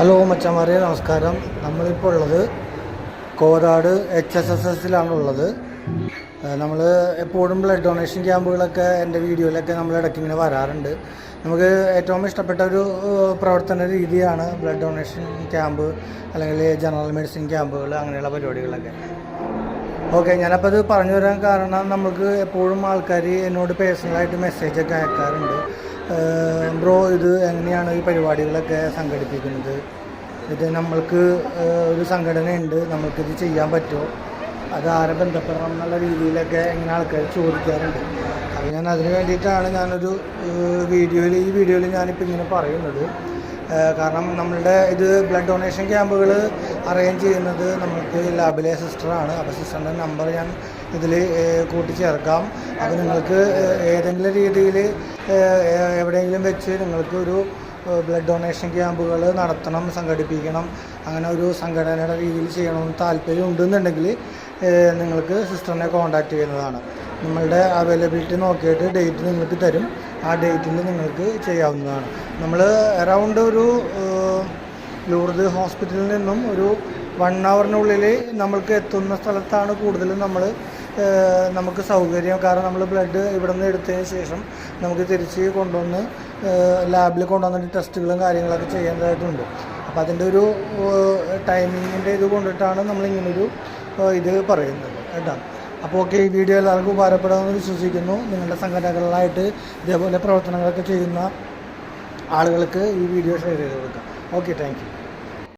Hello മച്ചാമാരെ, നമസ്കാരം. നമ്മളിപ്പോൾ ഉള്ളത് കോരാട് HSSസിലാണുള്ളത്. നമ്മൾ എപ്പോഴും ബ്ലഡ് ഡൊണേഷൻ ക്യാമ്പുകളൊക്കെ എൻ്റെ വീഡിയോയിലൊക്കെ നമ്മൾ ഇടയ്ക്ക് ഇങ്ങനെ വരാറുണ്ട്. നമുക്ക് ഏറ്റവും ഇഷ്ടപ്പെട്ട ഒരു പ്രവർത്തന രീതിയാണ് ബ്ലഡ് ഡൊണേഷൻ ക്യാമ്പ്, അല്ലെങ്കിൽ ജനറൽ മെഡിസിൻ ക്യാമ്പുകൾ, അങ്ങനെയുള്ള പരിപാടികളൊക്കെ. ഓക്കെ, ഞാനപ്പോൾ അത് പറഞ്ഞു തരാൻ കാരണം നമുക്ക് എപ്പോഴും ആൾക്കാർ എന്നോട് പേഴ്സണലായിട്ട് മെസ്സേജൊക്കെ അയക്കാറുണ്ട്. ബ്രോ, ഇത് എങ്ങനെയാണ് ഈ പരിപാടികളൊക്കെ സംഘടിപ്പിക്കുന്നത്? ഇത് നമ്മൾക്ക് ഒരു സംഘടനയുണ്ട്, നമ്മൾക്കിത് ചെയ്യാൻ പറ്റുമോ, അത് ആരെ ബന്ധപ്പെടണം എന്നുള്ള രീതിയിലൊക്കെ ഇങ്ങനെ ആൾക്കാർ ചോദിക്കാറുണ്ട്. അപ്പോൾ ഞാൻ അതിന് വേണ്ടിയിട്ടാണ് ഞാനൊരു ഈ വീഡിയോയിൽ ഞാനിപ്പോൾ ഇങ്ങനെ പറയുന്നത്. കാരണം നമ്മളുടെ ഇത് ബ്ലഡ് ഡൊണേഷൻ ക്യാമ്പുകൾ അറേഞ്ച് ചെയ്യുന്നത് നമുക്ക് ലാബിലെ സിസ്റ്ററാണ്. അപ്പോൾ സിസ്റ്ററിൻ്റെ നമ്പർ ഞാൻ ഇതിൽ കൂട്ടിച്ചേർക്കാം. അപ്പോൾ നിങ്ങൾക്ക് ഏതെങ്കിലും രീതിയിൽ എവിടെയെങ്കിലും വെച്ച് നിങ്ങൾക്ക് ഒരു ബ്ലഡ് ഡൊണേഷൻ ക്യാമ്പുകൾ നടത്തണം, സംഘടിപ്പിക്കണം, അങ്ങനെ ഒരു സംഘടനയുടെ രീതിയിൽ ചെയ്യണമെന്ന് താല്പര്യം ഉണ്ടെന്നുണ്ടെങ്കിൽ നിങ്ങൾക്ക് സിസ്റ്ററിനെ കോൺടാക്റ്റ് ചെയ്യുന്നതാണ്. നമ്മളുടെ അവൈലബിലിറ്റി നോക്കിയിട്ട് ഡേറ്റ് നിങ്ങൾക്ക് തരും. ആ ഡേറ്റിൽ നിങ്ങൾക്ക് ചെയ്യാവുന്നതാണ്. നമ്മൾ അറൗണ്ട് ഒരു ലൂർദ് ഹോസ്പിറ്റലിൽ നിന്നും ഒരു 1 ഹവറിനുള്ളിൽ നമ്മൾക്ക് എത്തുന്ന സ്ഥലത്താണ് കൂടുതലും നമുക്ക് സൗകര്യം. കാരണം നമ്മൾ ബ്ലഡ് ഇവിടെ നിന്ന് എടുത്തതിന് ശേഷം നമുക്ക് തിരിച്ച് കൊണ്ടുവന്ന് ലാബിൽ കൊണ്ടുവന്നിട്ട് ടെസ്റ്റുകളും കാര്യങ്ങളൊക്കെ ചെയ്യേണ്ടതായിട്ടുണ്ട്. അപ്പോൾ അതിൻ്റെ ഒരു ടൈമിങ്ങിൻ്റെ ഇത് കൊണ്ടിട്ടാണ് നമ്മളിങ്ങനൊരു ഇത് പറയുന്നത് കേട്ടോ. അപ്പോൾ ഓക്കെ, ഈ വീഡിയോ എല്ലാവർക്കും ഉപകാരപ്പെടുമെന്ന് വിശ്വസിക്കുന്നു. നിങ്ങളുടെ സംഘടനകളിലായിട്ട് ഇതേപോലെ പ്രവർത്തനങ്ങളൊക്കെ ചെയ്യുന്ന ആളുകൾക്ക് ഈ വീഡിയോ ഷെയർ ചെയ്ത് കൊടുക്കാം. Okay, thank you.